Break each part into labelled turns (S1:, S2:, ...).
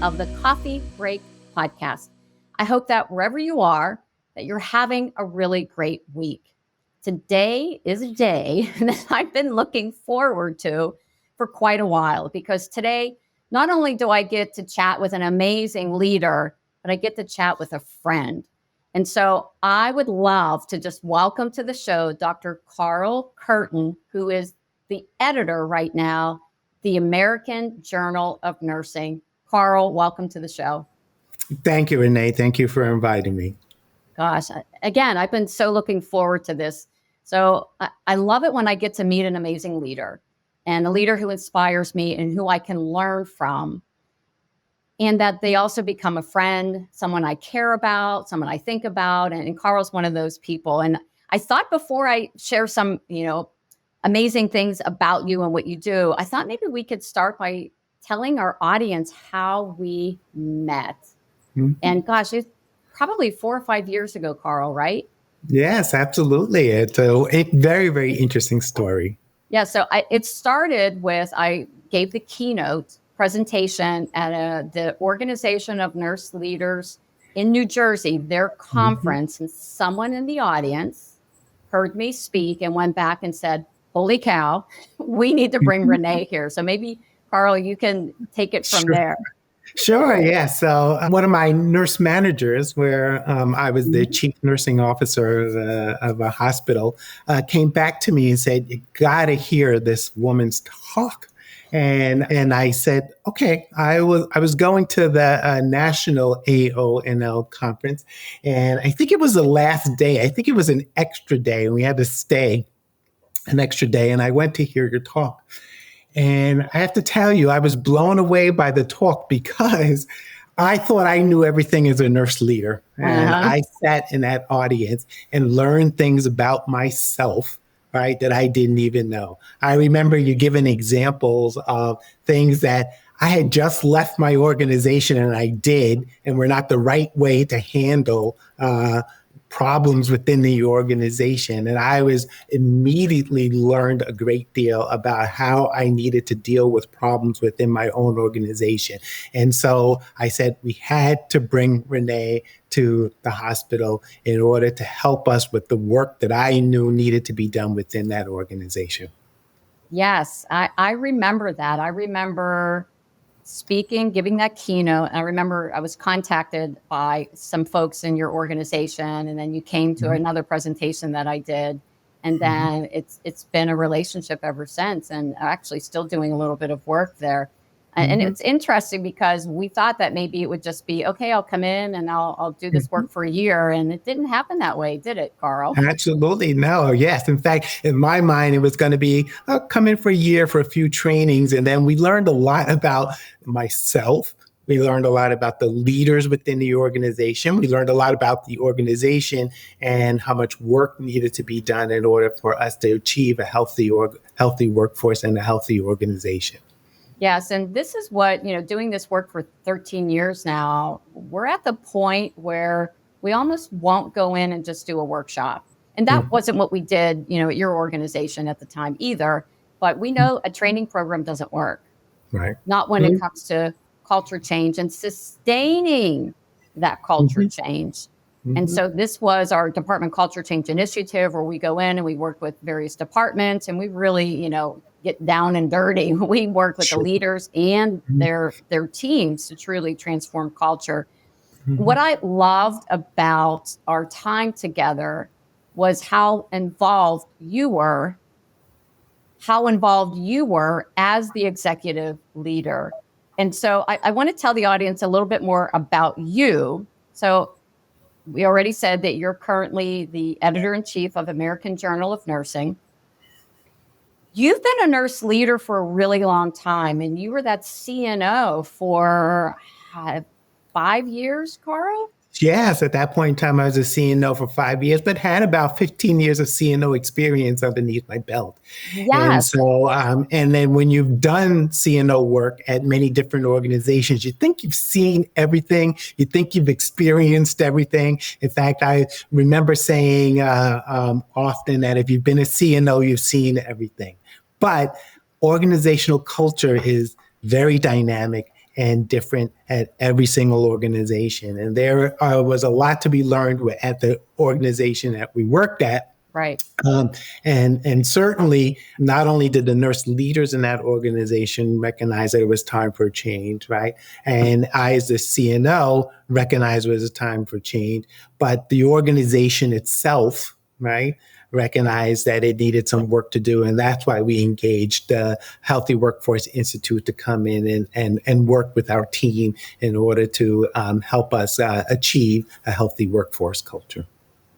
S1: of the Coffee Break Podcast. I hope that wherever you are, that you're having a really great week. Today is a day that I've been looking forward to for quite a while, because today, not only do I get to chat with an amazing leader, but I get to chat with a friend. And so I would love to just welcome to the show Dr. Kirton, who is the editor right now, the American Journal of Nursing. Carl, welcome to the show.
S2: Thank you, Renee. Thank you for inviting me.
S1: Gosh, again, I've been so looking forward to this. So I love it when I get to meet an amazing leader, and a leader who inspires me and who I can learn from, and that they also become a friend, someone I care about, someone I think about. And Carl's one of those people. And I thought before I share some, amazing things about you and what you do, I thought maybe we could start by telling our audience how we met. Mm-hmm. And gosh, it's probably 4 or 5 years ago, Carl, right?
S2: Yes, absolutely. It's a very, very interesting story.
S1: Yeah, so it started with, I gave the keynote presentation at the Organization of Nurse Leaders in New Jersey, their conference, and someone in the audience heard me speak and went back and said, holy cow, we need to bring Renee here. So maybe, Carl, you can take it from there.
S2: Sure, yeah. So one of my nurse managers, where I was the chief nursing officer of a hospital, came back to me and said, you got to hear this woman's talk. And I said, okay. I was going to the national AONL conference, and I think it was the last day. I think it was an extra day, and we had to stay an extra day. And I went to hear your talk. And I have to tell you, I was blown away by the talk, because I thought I knew everything as a nurse leader. And I sat in that audience and learned things about myself, right, that I didn't even know. I remember you giving examples of things that I had just left my organization and I did, and were not the right way to handle problems within the organization. And I was immediately learned a great deal about how I needed to deal with problems within my own organization. And so I said, we had to bring Renee to the hospital in order to help us with the work that I knew needed to be done within that organization.
S1: Yes, I remember that. I remember speaking, giving that keynote. I remember I was contacted by some folks in your organization, and then you came to another presentation that I did. And then it's been a relationship ever since, and actually still doing a little bit of work there. And it's interesting, because we thought that maybe it would just be, okay, I'll come in and I'll do this work for a year. And it didn't happen that way, did it, Carl?
S2: Absolutely. No. Yes. In fact, in my mind, it was going to be, I'll come in for a year for a few trainings. And then we learned a lot about myself. We learned a lot about the leaders within the organization. We learned a lot about the organization and how much work needed to be done in order for us to achieve a healthy workforce and a healthy organization.
S1: Yes. And this is what, doing this work for 13 years now, we're at the point where we almost won't go in and just do a workshop. And that wasn't what we did, at your organization at the time either. But we know a training program doesn't work.
S2: Right.
S1: Not when it comes to culture change and sustaining that culture change. And so this was our Department Culture Change Initiative, where we go in and we work with various departments, and we really, get down and dirty. We work with the leaders and their teams to truly transform culture. What I loved about our time together was how involved you were as the executive leader. And so I want to tell the audience a little bit more about you. So we already said that you're currently the editor-in-chief of American Journal of Nursing. You've been a nurse leader for a really long time, and you were that CNO for 5 years, Carl?
S2: Yes, at that point in time, I was a CNO for 5 years, but had about 15 years of CNO experience underneath my belt.
S1: Yes.
S2: And so, and then when you've done CNO work at many different organizations, you think you've seen everything. You think you've experienced everything. In fact, I remember saying often that if you've been a CNO, you've seen everything. But organizational culture is very dynamic and different at every single organization. And there was a lot to be learned at the organization that we worked at.
S1: Right.
S2: And certainly, not only did the nurse leaders in that organization recognize that it was time for change, right? And I, as the CNO, recognized it was a time for change, but the organization itself, right, recognized that it needed some work to do. And that's why we engaged the Healthy Workforce Institute to come in and work with our team in order to help us achieve a healthy workforce culture.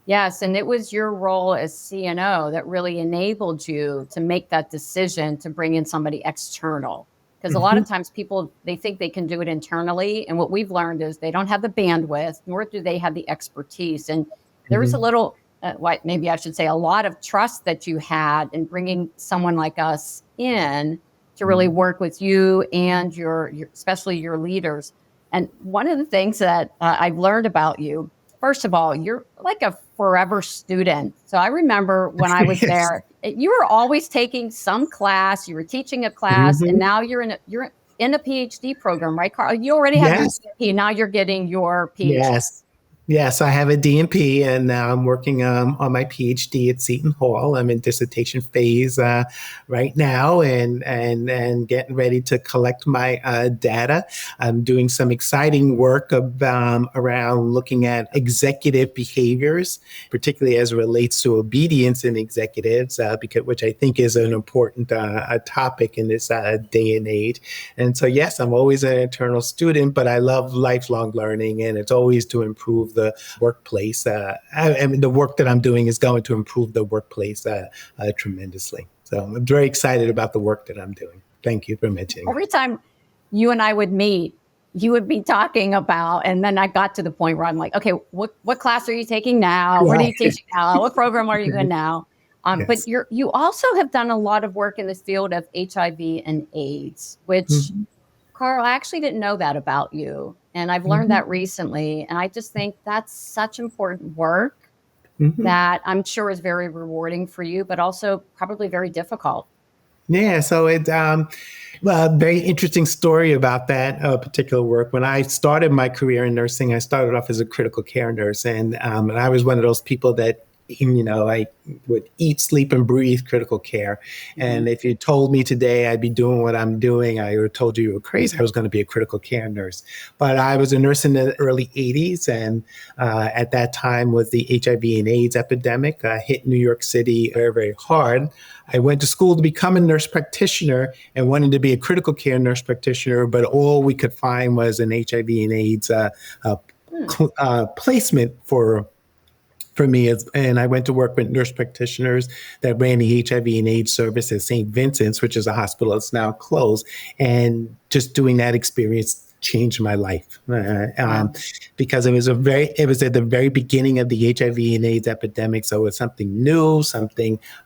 S1: Yes, and it was your role as CNO that really enabled you to make that decision to bring in somebody external. Because a lot of times people, they think they can do it internally. And what we've learned is they don't have the bandwidth, nor do they have the expertise. And there was a little, maybe I should say, a lot of trust that you had in bringing someone like us in to really work with you and your especially your leaders. And one of the things that I've learned about you, first of all, you're like a forever student. So I remember when I was there, you were always taking some class, you were teaching a class, and now you're in a PhD program, right, Carl? You already have your PhD, now you're getting your PhD.
S2: Yes, I have a DNP, and now I'm working on my PhD at Seton Hall. I'm in dissertation phase right now, and getting ready to collect my data. I'm doing some exciting work around looking at executive behaviors, particularly as it relates to obedience in executives, which I think is an important topic in this day and age. And so, yes, I'm always an eternal student, but I love lifelong learning, and it's always to improve the workplace. I mean, the work that I'm doing is going to improve the workplace tremendously. So I'm very excited about the work that I'm doing. Thank you for mentioning.
S1: Every time you and I would meet, you would be talking about, and then I got to the point where I'm like, okay, what class are you taking now? What are you teaching now? What program are you in now? But you also have done a lot of work in this field of HIV and AIDS, which, Carl, I actually didn't know that about you. And I've learned that recently. And I just think that's such important work that I'm sure is very rewarding for you, but also probably very difficult.
S2: Yeah, so it's a very interesting story about that particular work. When I started my career in nursing, I started off as a critical care nurse. And I was one of those people that, I would eat, sleep, and breathe critical care. And if you told me today I'd be doing what I'm doing, I would have told you were crazy. I was going to be a critical care nurse. But I was a nurse in the early 80s. And at that time was the HIV and AIDS epidemic hit New York City very, very hard. I went to school to become a nurse practitioner and wanted to be a critical care nurse practitioner, but all we could find was an HIV and AIDS placement for me. And I went to work with nurse practitioners that ran the HIV and AIDS service at St. Vincent's, which is a hospital that's now closed. And just doing that experience changed my life because it was at the very beginning of the HIV and AIDS epidemic. So it was something new,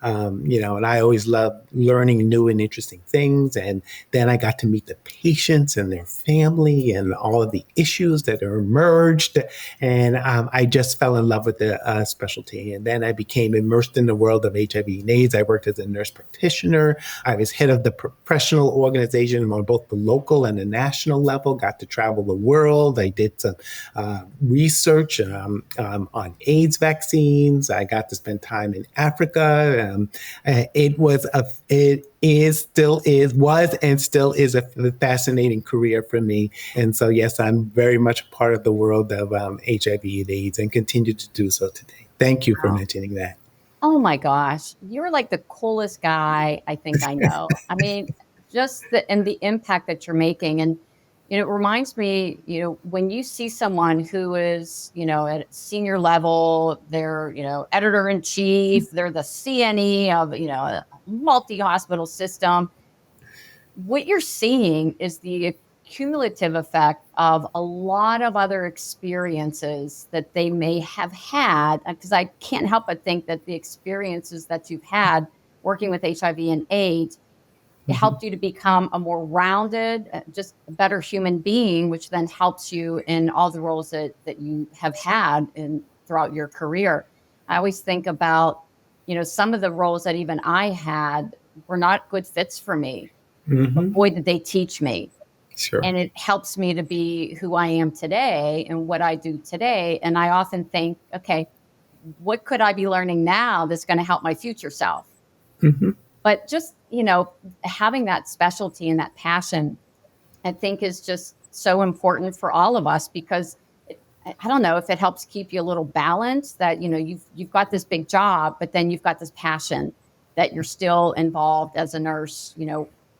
S2: and I always love learning new and interesting things. And then I got to meet the patients and their family and all of the issues that are emerged. And I just fell in love with the specialty. And then I became immersed in the world of HIV and AIDS. I worked as a nurse practitioner. I was head of the professional organization on both the local and the national level, got to travel the world. I did some research on AIDS vaccines. I got to spend time in Africa. It was and still is a fascinating career for me. And so, yes, I'm very much a part of the world of HIV and AIDS and continue to do so today. Thank you for mentioning that.
S1: Oh my gosh, you're like the coolest guy I think I know. I mean, just the impact that you're making. And it reminds me, when you see someone who is, at senior level, they're, editor-in-chief, they're the CNE of, a multi-hospital system. What you're seeing is the cumulative effect of a lot of other experiences that they may have had, because I can't help but think that the experiences that you've had working with HIV and AIDS it helped you to become a more rounded, just a better human being, which then helps you in all the roles that you have had throughout your career. I always think about, some of the roles that even I had were not good fits for me. But boy, did they teach me.
S2: Sure.
S1: And it helps me to be who I am today and what I do today. And I often think, okay, what could I be learning now that's going to help my future self?
S2: Hmm.
S1: But just, having that specialty and that passion, I think is just so important for all of us because I don't know if it helps keep you a little balanced that, you've got this big job, but then you've got this passion that you're still involved as a nurse,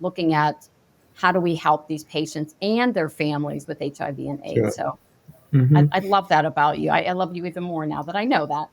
S1: looking at how do we help these patients and their families with HIV and AIDS.
S2: Sure.
S1: So
S2: Hmm.
S1: I love that about you. I love you even more now that I know that.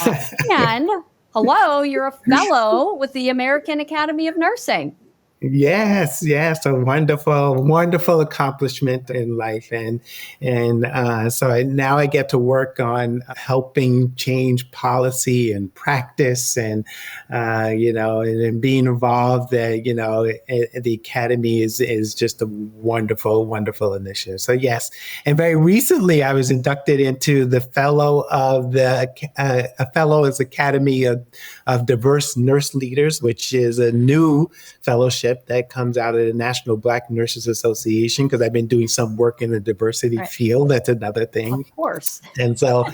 S1: Uh, and hello, you're a fellow with the American Academy of Nursing.
S2: Yes, yes, a wonderful, wonderful accomplishment in life, and now I get to work on helping change policy and practice, and being involved. The academy is just a wonderful, wonderful initiative. So yes, and very recently I was inducted into the fellow of the a fellow as Academy of Diverse Nurse Leaders, which is a new fellowship that comes out of the National Black Nurses Association, because I've been doing some work in the diversity
S1: Right.
S2: field. That's another thing.
S1: Of course.
S2: And so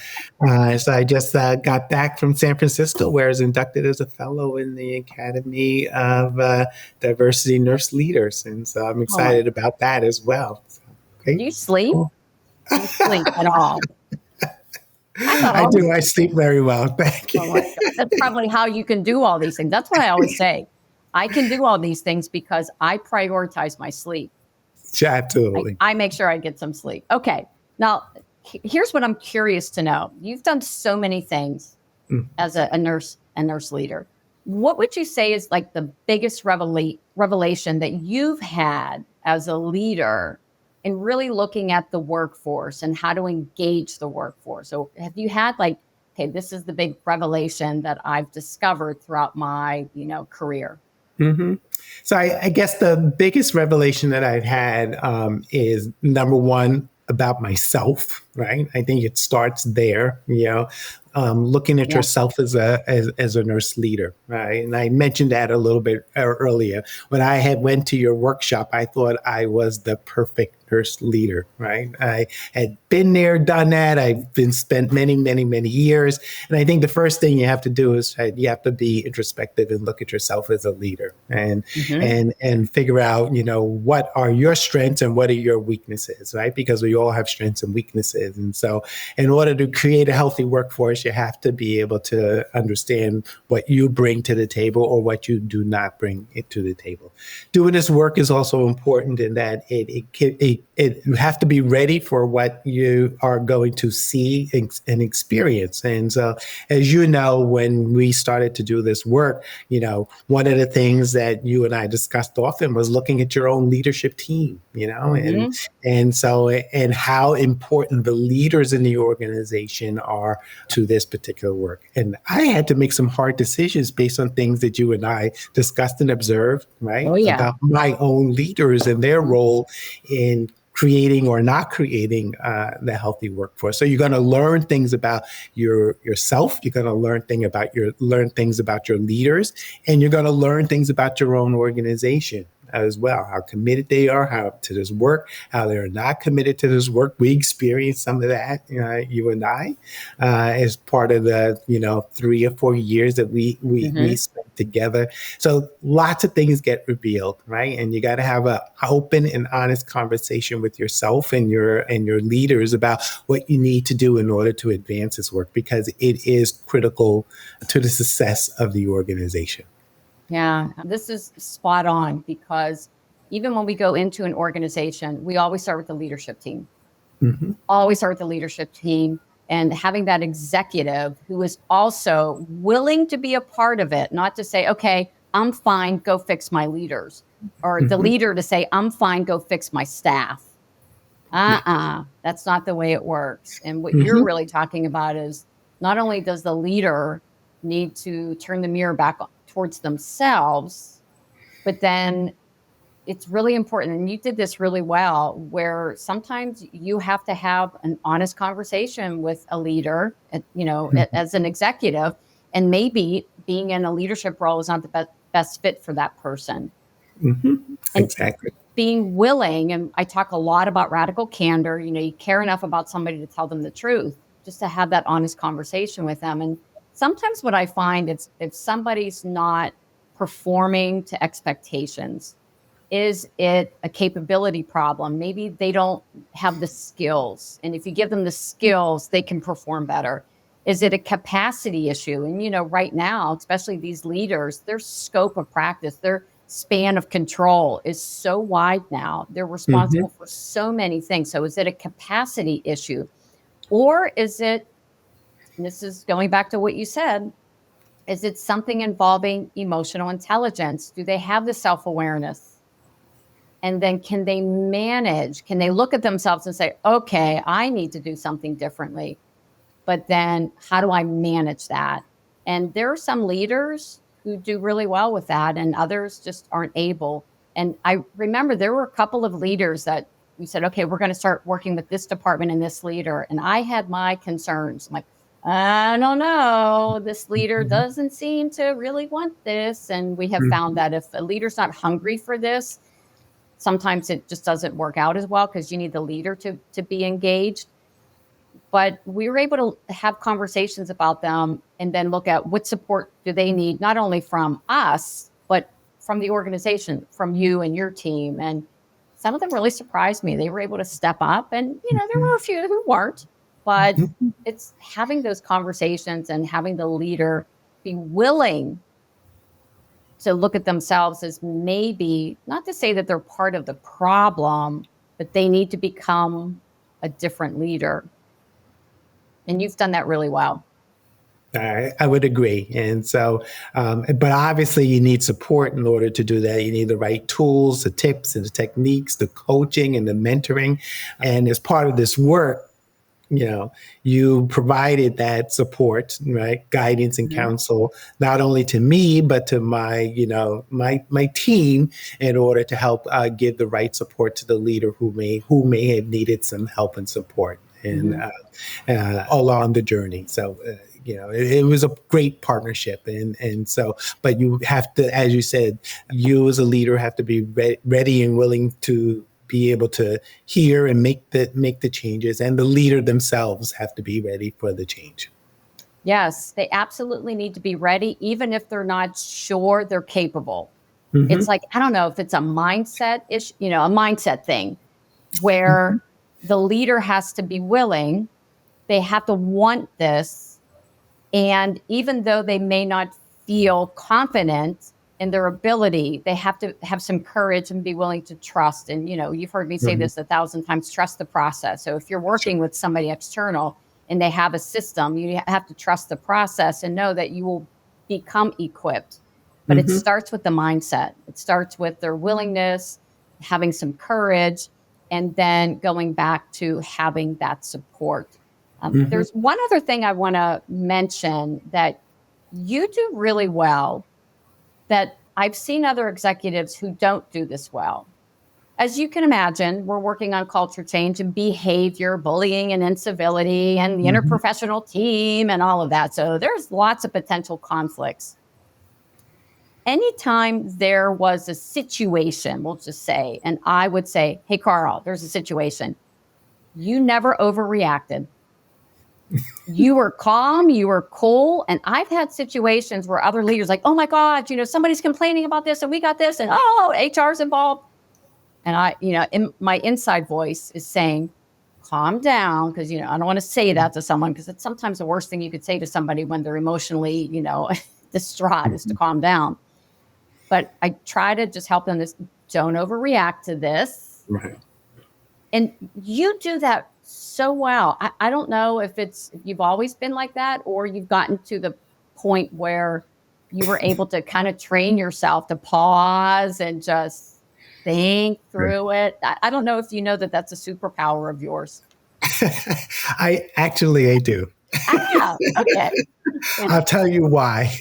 S2: I just got back from San Francisco, where I was inducted as a fellow in the Academy of Diversity Nurse Leaders. And so I'm excited about that as well. So, okay.
S1: Do you sleep?
S2: Cool.
S1: Do you sleep at all?
S2: I do. I sleep very well. Thank you.
S1: Oh my God. That's probably how you can do all these things. That's what I always say. I can do all these things because I prioritize my sleep.
S2: Absolutely.
S1: I make sure I get some sleep. Okay. Now, here's what I'm curious to know. You've done so many things as a nurse and nurse leader. What would you say is like the biggest revelation that you've had as a leader in really looking at the workforce and how to engage the workforce? So have you had okay, this is the big revelation that I've discovered throughout my, career?
S2: Mm-hmm. So I guess the biggest revelation that I've had is, number one, about myself, right? I think it starts there, looking at yourself as a nurse leader, right? And I mentioned that a little bit earlier. When I went to your workshop, I thought I was the perfect nurse leader, right? I had been there, done that. I've been spent many, many, many years. And I think the first thing you have to do is you have to be introspective and look at yourself as a leader and figure out, what are your strengths and what are your weaknesses, right? Because we all have strengths and weaknesses. And so in order to create a healthy workforce, you have to be able to understand what you bring to the table or what you do not bring it to the table. Doing this work is also important in that you have to be ready for what you are going to see and experience. And so, as you know, when we started to do this work, one of the things that you and I discussed often was looking at your own leadership team, and how important the leaders in the organization are to this particular work. And I had to make some hard decisions based on things that you and I discussed and observed, right?
S1: Oh, yeah.
S2: About my own leaders and their role in creating or not creating the healthy workforce. So you're going to learn things about yourself. You're going to learn things about your leaders, and you're going to learn things about your own organization as well, how committed they are to this work, how they're not committed to this work. We experienced some of that, you and I, as part of the 3 or 4 years that we spent together. So lots of things get revealed, right? And you got to have an open and honest conversation with yourself and your leaders about what you need to do in order to advance this work, because it is critical to the success of the organization.
S1: Yeah, this is spot on, because even when we go into an organization, we always start with the leadership team.
S2: Mm-hmm.
S1: Always start with the leadership team, and having that executive who is also willing to be a part of it, not to say, okay, I'm fine, go fix my leaders, or the leader to say, I'm fine, go fix my staff. That's not the way it works. And what you're really talking about is not only does the leader need to turn the mirror back towards themselves, but then it's really important. And you did this really well, where sometimes you have to have an honest conversation with a leader, as an executive, and maybe being in a leadership role is not the best fit for that person.
S2: Exactly.
S1: being willing, and I talk a lot about radical candor, you care enough about somebody to tell them the truth, just to have that honest conversation with them. And sometimes what I find is if somebody's not performing to expectations, is it a capability problem? Maybe they don't have the skills. And if you give them the skills, they can perform better. Is it a capacity issue? And, right now, especially these leaders, their scope of practice, their span of control is so wide now. They're
S2: Hmm.
S1: responsible for so many things. So is it a capacity issue? Or is it, and this is going back to what you said, is it something involving emotional intelligence? Do they have the self awareness? And then can they manage? Can they look at themselves and say, okay, I need to do something differently? But then how do I manage that? And there are some leaders who do really well with that, and others just aren't able. And I remember there were a couple of leaders that we said, okay, we're going to start working with this department and this leader. And I had my concerns. I'm like, I don't know. This leader doesn't seem to really want this. And we have found that if a leader's not hungry for this, sometimes it just doesn't work out as well because you need the leader to be engaged. But we were able to have conversations about them and then look at what support do they need, not only from us, but from the organization, from you and your team. And some of them really surprised me. They were able to step up, and there were a few who weren't, but it's having those conversations and having the leader be willing to look at themselves as maybe, not to say that they're part of the problem, but they need to become a different leader. And you've done that really well.
S2: I would agree. And so, but obviously you need support in order to do that. You need the right tools, the tips and the techniques, the coaching and the mentoring. And as part of this work, you provided that support, right? Guidance and counsel, not only to me, but to my team in order to help give the right support to the leader who may have needed some help and support and along the journey. So, it was a great partnership. And so, but you have to, as you said, you as a leader have to be ready and willing to be able to hear and make the changes, and the leader themselves have to be ready for the change.
S1: Yes, they absolutely need to be ready, even if they're not sure they're capable.
S2: Mm-hmm.
S1: It's like, I don't know if it's a mindset issue, a mindset thing where the leader has to be willing, they have to want this. And even though they may not feel confident in their ability, they have to have some courage and be willing to trust. And, you've heard me say this 1,000 times, trust the process. So if you're working with somebody external and they have a system, you have to trust the process and know that you will become equipped. But it starts with the mindset. It starts with their willingness, having some courage, and then going back to having that support. There's one other thing I want to mention that you do really well that I've seen other executives who don't do this well. As you can imagine, we're working on culture change and behavior, bullying and incivility, and the interprofessional team and all of that. So there's lots of potential conflicts. Anytime there was a situation, we'll just say, and I would say, hey, Carl, there's a situation. You never overreacted. You were calm, you were cool. And I've had situations where other leaders like, oh my God, somebody's complaining about this and we got this and HR's involved. And I, in my inside voice is saying, calm down. Because, I don't want to say that to someone because it's sometimes the worst thing you could say to somebody when they're emotionally, distraught is to calm down. But I try to just help them don't overreact to this.
S2: Right.
S1: And you do that so well. I don't know if you've always been like that or you've gotten to the point where you were able to kind of train yourself to pause and just think through it. I don't know if you know that that's a superpower of yours.
S2: I do.
S1: Okay.
S2: I'll tell you why.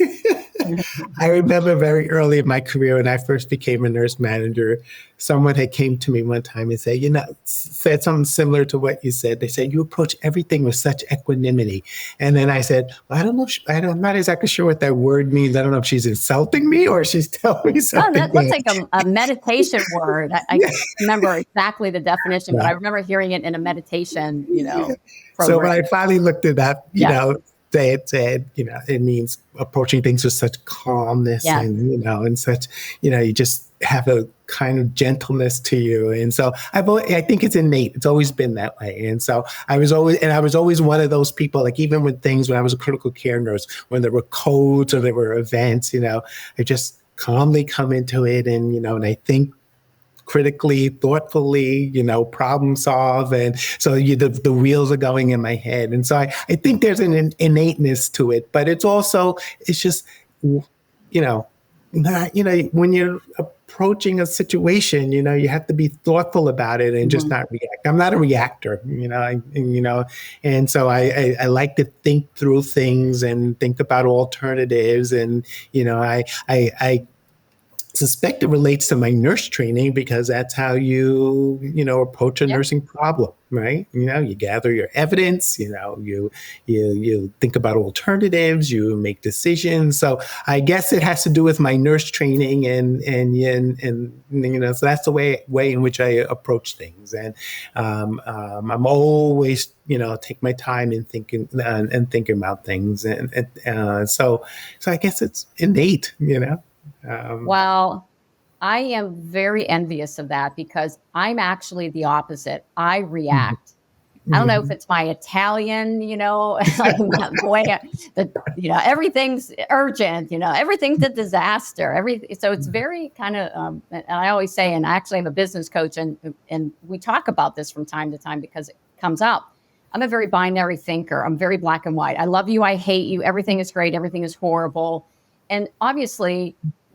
S2: I remember very early in my career when I first became a nurse manager, someone had came to me one time and said, said something similar to what you said. They said, you approach everything with such equanimity. And then I said, well, I don't know. I'm not exactly sure what that word means. I don't know if she's insulting me or she's telling me
S1: Oh,
S2: something.
S1: that looks like a meditation word. I
S2: Yeah.
S1: can't remember exactly the definition, but I remember hearing it in a meditation,
S2: So when
S1: program.
S2: I finally looked it up,
S1: Yeah.
S2: it said, it means approaching things with such calmness
S1: Yes.
S2: and such, you just have a kind of gentleness to you. And so I think it's innate. It's always been that way. And so I was always one of those people, like even when I was a critical care nurse, when there were codes or there were events, I just calmly come into it and I think critically, thoughtfully, problem solve. And so the wheels are going in my head. And so I think there's an innateness to it, but it's just, when you're approaching a situation, you have to be thoughtful about it and just not react. I'm not a reactor, and so I like to think through things and think about alternatives. And, I suspect it relates to my nurse training because that's how you approach a nursing problem, right? You gather your evidence, you think about alternatives, you make decisions. So I guess it has to do with my nurse training and so that's the way in which I approach things. And I'm always take my time in thinking and thinking about things, and so I guess it's innate.
S1: Well, I am very envious of that because I'm actually the opposite. I react. I don't know if it's my Italian, like the way everything's urgent, everything's a disaster. So it's very kind of, and I always say, and I actually have a business coach, and we talk about this from time to time because it comes up. I'm a very binary thinker. I'm very black and white. I love you. I hate you. Everything is great. Everything is horrible. And obviously,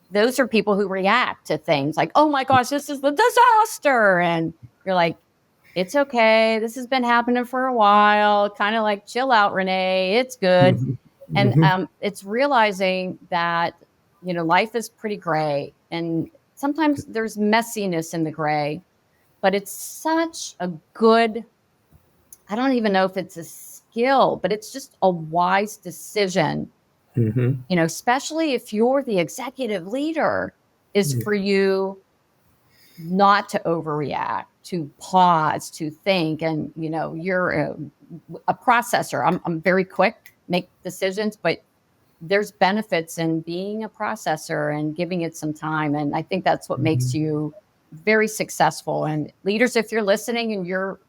S1: those are people who react to things like, oh my gosh, this is the disaster. And you're like, it's okay. This has been happening for a while. Kind of like, chill out, Renee. It's good. And it's realizing that, life is pretty gray. And sometimes there's messiness in the gray, but it's such a good, I don't even know if it's a skill, but it's just a wise decision. Especially if you're the executive leader, is for you not to overreact, to pause, to think. And, you're a processor. I'm very quick, make decisions, but there's benefits in being a processor and giving it some time. And I think that's what makes you very successful. And leaders, if you're listening and you're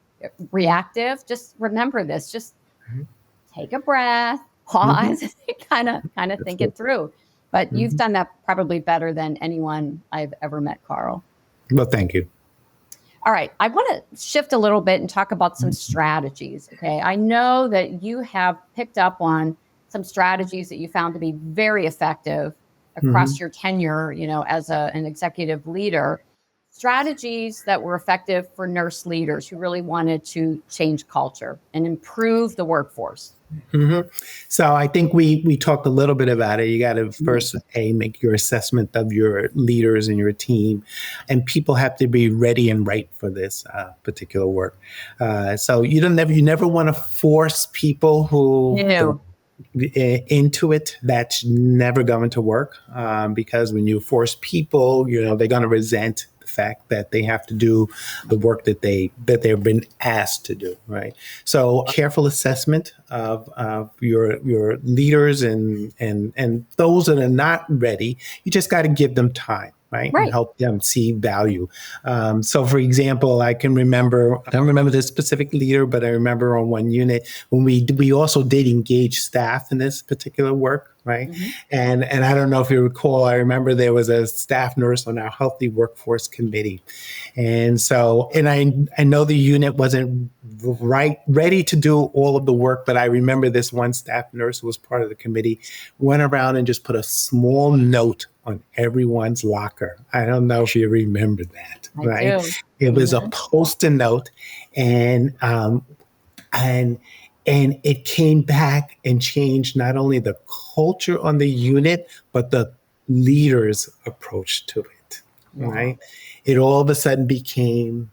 S1: reactive, just remember this, just take a breath, pause, kind of think it through. But you've done that probably better than anyone I've ever met, Carl.
S2: Well, thank you.
S1: All right. I want to shift a little bit and talk about some strategies. Okay. I know that you have picked up on some strategies that you found to be very effective across your tenure, as an executive leader. Strategies that were effective for nurse leaders who really wanted to change culture and improve the workforce.
S2: So I think we talked a little bit about it. You got to first make your assessment of your leaders and your team, and people have to be ready and right for this particular work. So you never want to force people who into it. That's never going to work because when you force people, they're going to resent the fact that they have to do the work that they've been asked to do. Right. So careful assessment of your leaders and those that are not ready. You just got to give them time. Right. And help them see value. So, for example, I don't remember this specific leader, but I remember on one unit when we also did engage staff in this particular work. Right. And I don't know if you recall, I remember there was a staff nurse on our healthy workforce committee. And so, I know the unit wasn't ready to do all of the work, but I remember this one staff nurse who was part of the committee went around and just put a small note on everyone's locker. I don't know if you remember that, right? It was a Post-it note, and And it came back and changed not only the culture on the unit, but the leader's approach to it,
S1: Yeah.
S2: right? It all of a sudden became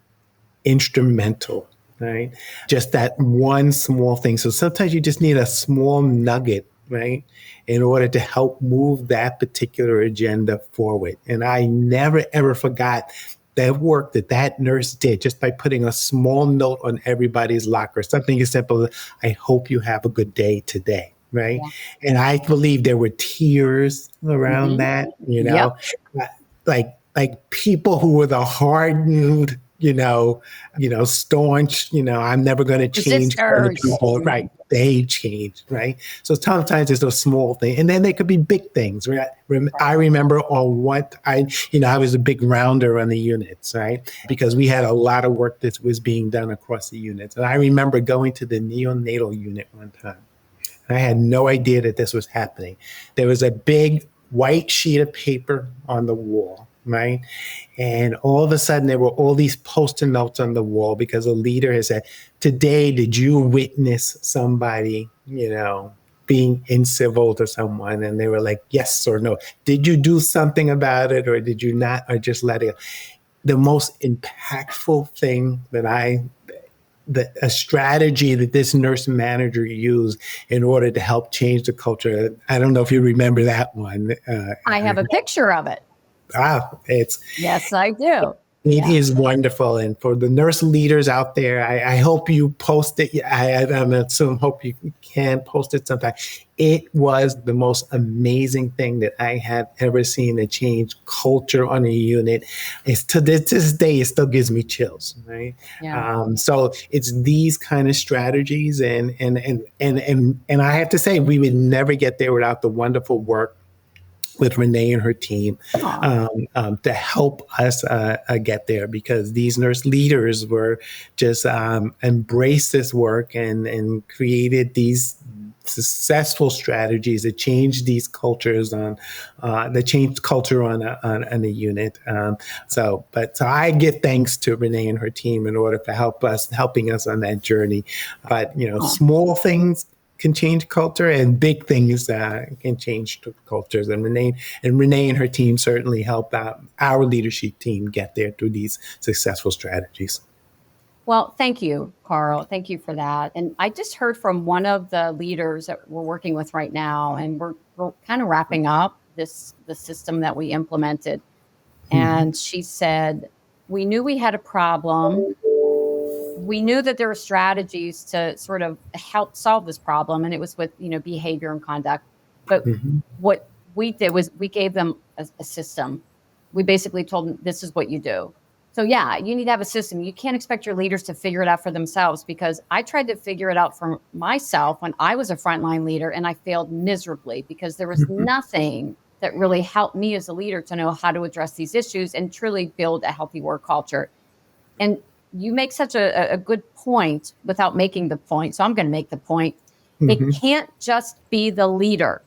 S2: instrumental, right? Just that one small thing. So sometimes you just need a small nugget, right? In order to help move that particular agenda forward. And I never, ever forgot that work that nurse did just by putting a small note on everybody's locker, something as simple as, I hope you have a good day today. Right.
S1: Yeah.
S2: And I believe there were tears around that,
S1: Yep.
S2: like people who were the hardened, staunch, I'm never going to change other
S1: Resistors.
S2: people. Right. They changed. Right. So sometimes it's a small thing. And then they could be big things. Right? I remember on what I was a big rounder on the units, right? Because we had a lot of work that was being done across the units. And I remember going to the neonatal unit one time. I had no idea that this was happening. There was a big white sheet of paper on the wall, right? And all of a sudden, there were all these post-it notes on the wall because a leader had said, today, did you witness somebody, being incivil to someone? And they were like, yes or no. Did you do something about it or did you not, or just let it? The most impactful thing a strategy that this nurse manager used in order to help change the culture. I don't know if you remember that one.
S1: I have a picture of it. Yes, I do.
S2: It is wonderful. And for the nurse leaders out there, I hope you post it. Hope you can post it sometime. It was the most amazing thing that I have ever seen to change culture on a unit. It's to this day, it still gives me chills, right?
S1: Yeah.
S2: So it's these kind of strategies, and I have to say, we would never get there without the wonderful work with Renee and her team to help us get there, because these nurse leaders were just embraced this work and created these successful strategies that changed these cultures that changed culture on a unit. So I give thanks to Renee and her team in order for helping us on that journey. But small things can change culture, and big things can change cultures. And Renee and her team certainly helped our leadership team get there through these successful strategies.
S1: Well, thank you, Carl. Thank you for that. And I just heard from one of the leaders that we're working with right now, and we're kind of wrapping up the system that we implemented. And she said, we knew we had a problem. We knew that there were strategies to sort of help solve this problem, and it was with behavior and conduct. But what we did was we gave them a system. We basically told them, this is what you do. So yeah, you need to have a system. You can't expect your leaders to figure it out for themselves, because I tried to figure it out for myself when I was a frontline leader, and I failed miserably because there was nothing that really helped me as a leader to know how to address these issues and truly build a healthy work culture. And you make such a good point without making the point. So I'm going to make the point. It can't just be the leader.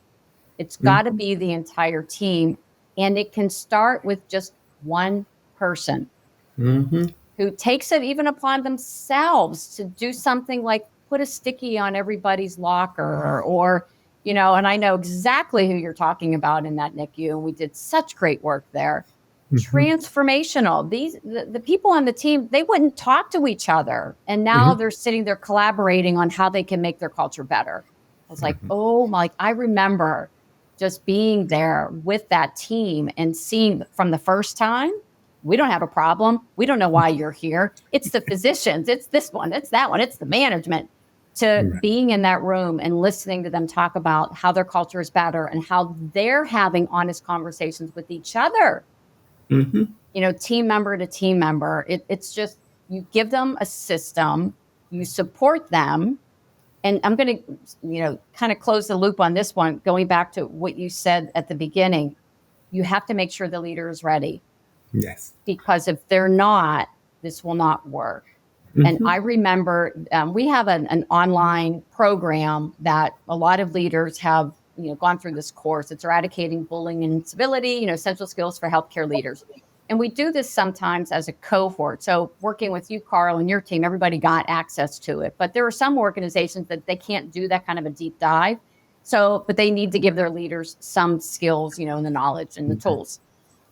S1: It's got to be the entire team. And it can start with just one person who takes it even upon themselves to do something like put a sticky on everybody's locker, or, and I know exactly who you're talking about in that NICU. And we did such great work there. Transformational. The people on the team, they wouldn't talk to each other, and now they're sitting there collaborating on how they can make their culture better. I was like, I remember just being there with that team and seeing from the first time, we don't have a problem. We don't know why you're here. It's the physicians. It's this one. It's that one. It's the management. To being in that room and listening to them talk about how their culture is better and how they're having honest conversations with each other. Team member to team member. It's just, you give them a system, you support them. And I'm going to, kind of close the loop on this one, going back to what you said at the beginning. You have to make sure the leader is ready.
S2: Yes.
S1: Because if they're not, this will not work. And I remember we have an online program that a lot of leaders have gone through this course. It's eradicating bullying and incivility, essential skills for healthcare leaders. And we do this sometimes as a cohort. So working with you, Carl, and your team, everybody got access to it. But there are some organizations that they can't do that kind of a deep dive. So, but they need to give their leaders some skills, and the knowledge and the tools.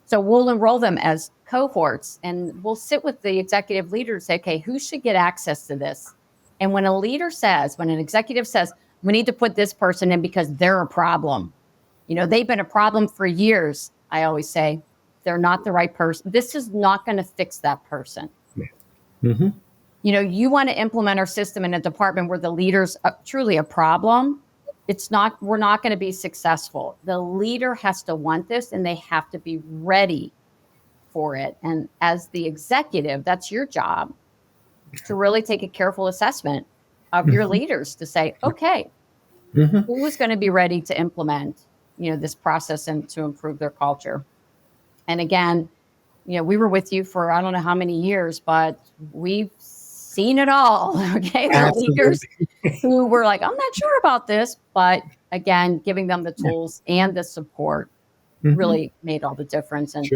S1: So we'll enroll them as cohorts, and we'll sit with the executive leader and say, okay, who should get access to this? And when an executive says, we need to put this person in because they're a problem, they've been a problem for years, I always say, they're not the right person. This is not going to fix that person.
S2: Mm-hmm.
S1: You want to implement our system in a department where the leader's truly a problem. We're not going to be successful. The leader has to want this, and they have to be ready for it. And as the executive, that's your job, to really take a careful assessment of your leaders to say, okay, who is going to be ready to implement, this process and to improve their culture? And again, we were with you for, I don't know how many years, but we've seen it all. Okay. The leaders who were like, I'm not sure about this, but again, giving them the tools and the support really made all the difference. And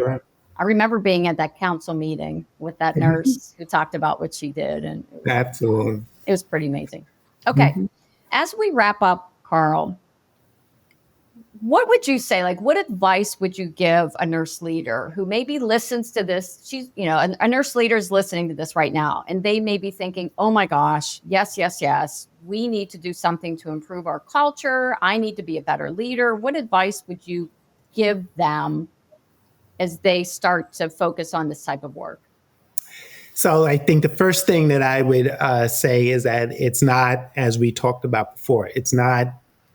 S1: I remember being at that council meeting with that nurse who talked about what she did. And
S2: absolutely,
S1: it was pretty amazing. Okay. As we wrap up, Carl, what would you say? Like, what advice would you give a nurse leader who maybe listens to this? She's, a nurse leader is listening to this right now, and they may be thinking, oh my gosh, yes. We need to do something to improve our culture. I need to be a better leader. What advice would you give them as they start to focus on this type of work?
S2: So I think the first thing that I would say is that it's not, as we talked about before, it's not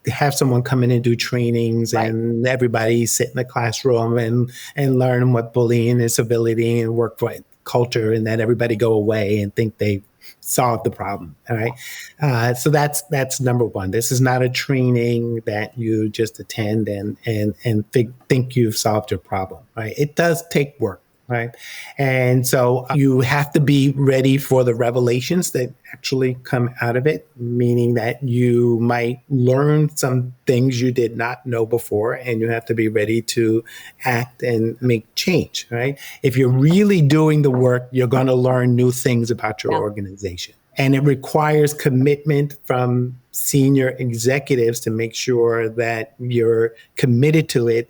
S2: have someone come in and do trainings and everybody sit in the classroom and learn what bullying is, civility and workplace culture, and then everybody go away and think they solved the problem. All right. So that's number one. This is not a training that you just attend and think you've solved your problem. Right. It does take work. Right. And so you have to be ready for the revelations that actually come out of it, meaning that you might learn some things you did not know before, and you have to be ready to act and make change. Right. If you're really doing the work, you're going to learn new things about your organization. And it requires commitment from senior executives to make sure that you're committed to it.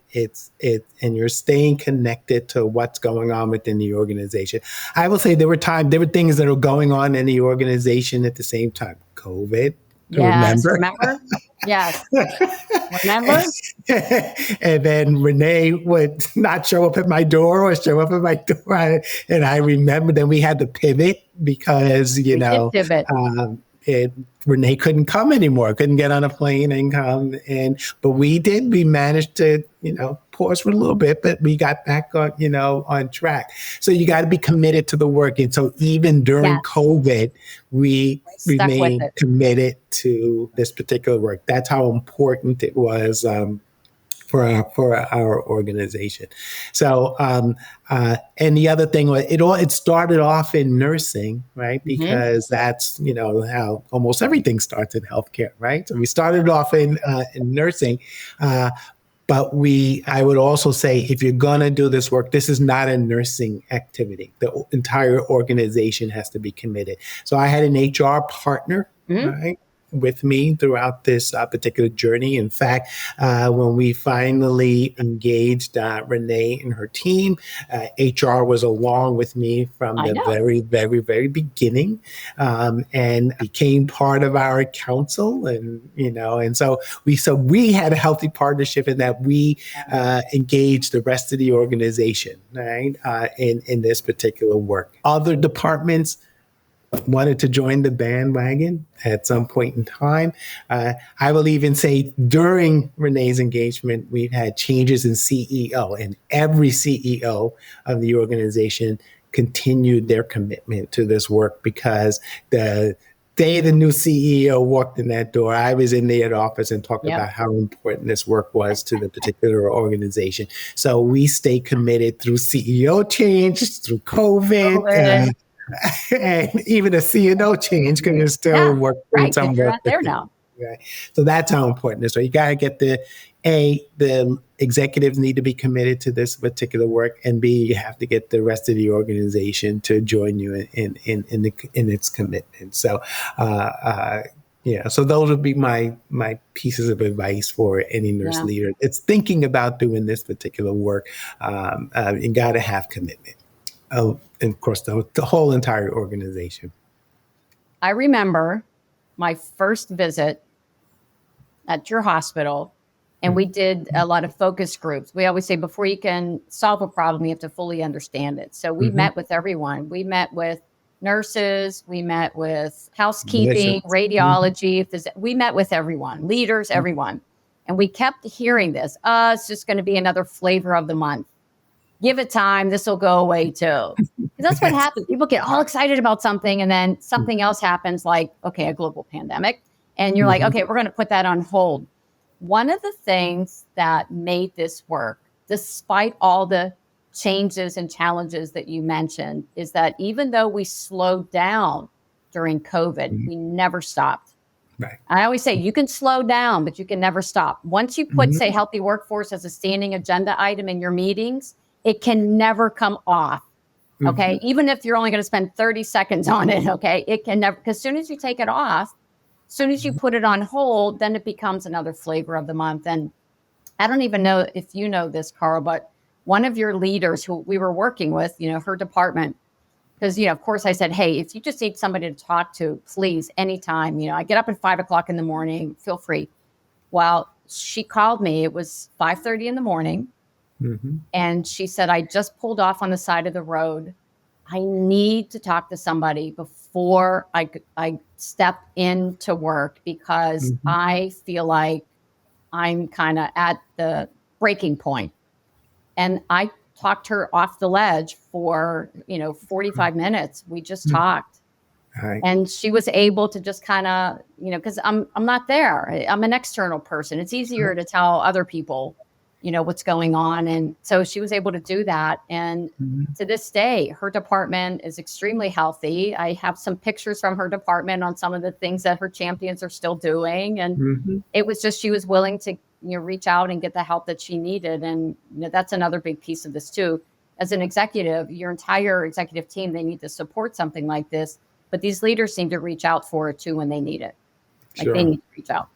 S2: And you're staying connected to what's going on within the organization. I will say there were things that were going on in the organization at the same time. COVID.
S1: Yes, remember? Yes. Remember?
S2: And then Renee would not show up at my door or show up at my door. And I remember then we had to pivot because, Renee couldn't come anymore, couldn't get on a plane and come. But we managed to, pause for a little bit, but we got back on track. So you got to be committed to the work. And so even during COVID, we remained committed to this particular work. That's how important it was for our organization. So, and the other thing was it started off in nursing, right? Because that's, how almost everything starts in healthcare, right? So we started off in nursing, but I would also say, if you're going to do this work, this is not a nursing activity. The entire organization has to be committed. So I had an HR partner, right, with me throughout this particular journey. In fact, when we finally engaged Renee and her team, HR was along with me from the very, very, very beginning, and became part of our council. And so we had a healthy partnership in that we engaged the rest of the organization, right, in this particular work. Other departments wanted to join the bandwagon at some point in time. I will even say during Renee's engagement, we've had changes in CEO, and every CEO of the organization continued their commitment to this work, because the day the new CEO walked in that door, I was in the office and talked about how important this work was to the particular organization. So we stay committed through CEO change, through COVID, and even a CNO change, because you're still working.
S1: Right, you're not there now.
S2: Right. So that's how important it is. So you got to get the executives need to be committed to this particular work, and B, you have to get the rest of the organization to join you in its commitment. So, yeah. So those would be my pieces of advice for any nurse
S1: Yeah.
S2: leader. It's thinking about doing this particular work. You got to have commitment. Oh, and of course, the whole entire organization.
S1: I remember my first visit at your hospital, and we did a lot of focus groups. We always say before you can solve a problem, you have to fully understand it. So we
S2: Mm-hmm.
S1: met with everyone. We met with nurses, we met with housekeeping,
S2: Delicious. Mm-hmm.
S1: radiology, we met with everyone, leaders, everyone. And we kept hearing this, it's just going to be another flavor of the month. Give it time, this will go away too. Because that's what
S2: Yes.
S1: happens. People get all excited about something, and then something else happens, like, okay, a global pandemic. And you're like,
S2: Mm-hmm.
S1: okay, we're going to put that on hold. One of the things that made this work, despite all the changes and challenges that you mentioned, is that even though we slowed down during COVID, we never stopped.
S2: Right.
S1: I always say you can slow down, but you can never stop. Once you put,
S2: Mm-hmm.
S1: say, healthy workforce as a standing agenda item in your meetings, it can never come off.
S2: Mm-hmm.
S1: Okay. Even if you're only going to spend 30 seconds on it. Okay. It can never, because as soon as you take it off, as soon as you put it on hold, then it becomes another flavor of the month. And I don't even know if you know this, Carl, but one of your leaders who we were working with, her department, because, of course I said, hey, if you just need somebody to talk to, please, anytime, I get up at 5 o'clock in the morning, feel free. Well, she called me. It was 5:30 in the morning.
S2: Mm-hmm.
S1: And she said, I just pulled off on the side of the road. I need to talk to somebody before I step into work, because
S2: Mm-hmm.
S1: I feel like I'm kind of at the breaking point. And I talked her off the ledge for, 45 minutes. We just talked.
S2: All right.
S1: And she was able to just kind of, because I'm not there. I'm an external person. It's easier to tell other people, what's going on. And so she was able to do that. And
S2: Mm-hmm.
S1: to this day, her department is extremely healthy. I have some pictures from her department on some of the things that her champions are still doing. And
S2: Mm-hmm.
S1: it was just, she was willing to, reach out and get the help that she needed. And that's another big piece of this too. As an executive, your entire executive team, they need to support something like this. But these leaders need to reach out for it too when they need it. Like they
S2: Sure.
S1: need to reach out.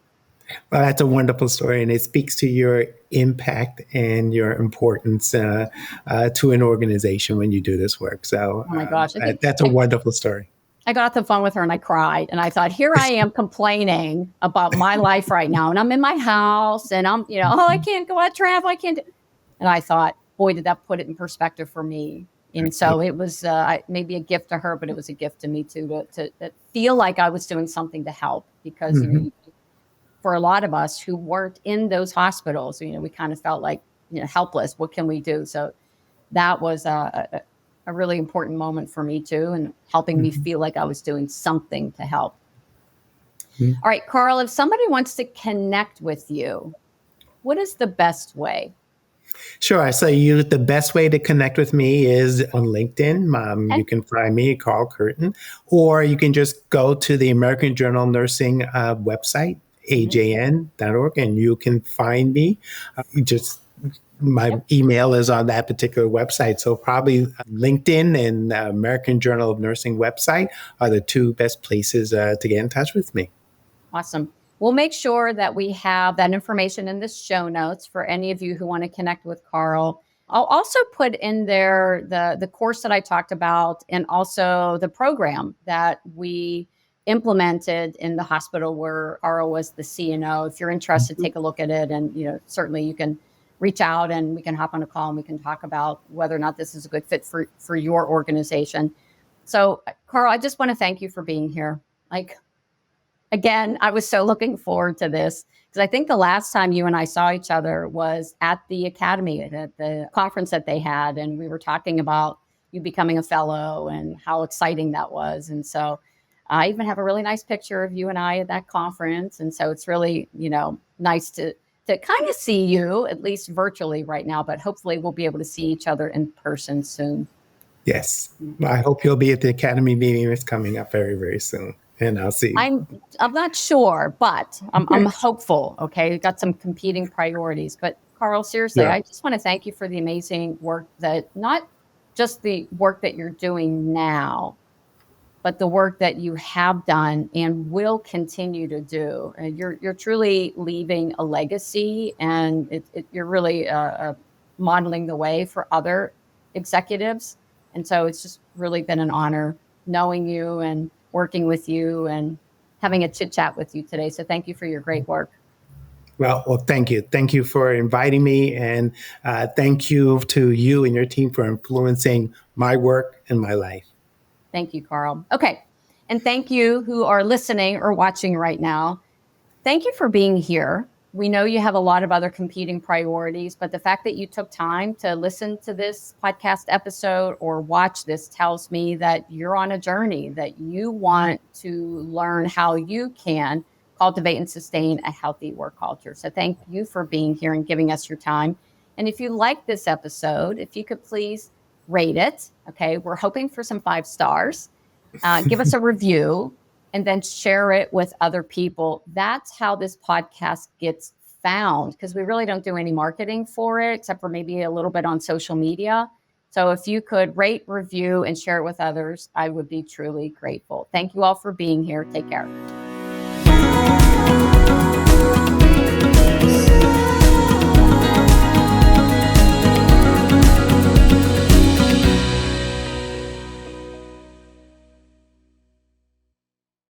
S2: Well, that's a wonderful story, and it speaks to your impact and your importance to an organization when you do this work. So,
S1: Oh my gosh.
S2: that's a wonderful story.
S1: I got off the phone with her and I cried. And I thought, here I am complaining about my life right now. And I'm in my house and I'm, I can't go out travel. I can't. And I thought, boy, did that put it in perspective for me. And so it was maybe a gift to her, but it was a gift to me too, to feel like I was doing something to help, because,
S2: Mm-hmm.
S1: For a lot of us who weren't in those hospitals, we kind of felt like, helpless. What can we do? So that was a really important moment for me too, and helping me feel like I was doing something to help.
S2: Mm-hmm.
S1: All right, Carl, if somebody wants to connect with you, what is the best way?
S2: Sure. So the best way to connect with me is on LinkedIn.
S1: Okay.
S2: You can find me, Carl Kirton, or you can just go to the American Journal of Nursing website, ajn.org, and you can find me. My email is on that particular website. So probably LinkedIn and American Journal of Nursing website are the two best places to get in touch with me.
S1: Awesome. We'll make sure that we have that information in the show notes for any of you who want to connect with Carl. I'll also put in there the course that I talked about, and also the program that we implemented in the hospital where Carl was the CNO. If you're interested, take a look at it. And, certainly you can reach out and we can hop on a call and we can talk about whether or not this is a good fit for your organization. So, Carl, I just want to thank you for being here. Again, I was so looking forward to this, because I think the last time you and I saw each other was at the academy, at the conference that they had. And we were talking about you becoming a fellow and how exciting that was. And so I even have a really nice picture of you and I at that conference. And so it's really, nice to kind of see you, at least virtually right now, but hopefully we'll be able to see each other in person soon.
S2: Yes. I hope you'll be at the Academy meeting that's coming up very, very soon. and I'll see.
S1: I'm not sure, but I'm hopeful. Okay, we've got some competing priorities, but Carl, seriously,
S2: Yeah.
S1: I just want to thank you for the amazing work that not just the work that you're doing now, but the work that you have done and will continue to do. And you're truly leaving a legacy, and you're really modeling the way for other executives. And so it's just really been an honor knowing you and working with you and having a chit chat with you today. So thank you for your great work.
S2: Well, thank you. Thank you for inviting me. And thank you to you and your team for influencing my work and my life.
S1: Thank you, Carl. Okay. And thank you who are listening or watching right now. Thank you for being here. We know you have a lot of other competing priorities, but the fact that you took time to listen to this podcast episode or watch this tells me that you're on a journey, that you want to learn how you can cultivate and sustain a healthy work culture. So thank you for being here and giving us your time. And if you like this episode, if you could please rate it. Okay. We're hoping for some 5 stars. Give us a review and then share it with other people. That's how this podcast gets found, because we really don't do any marketing for it, except for maybe a little bit on social media. So if you could rate, review, and share it with others, I would be truly grateful. Thank you all for being here. Take care.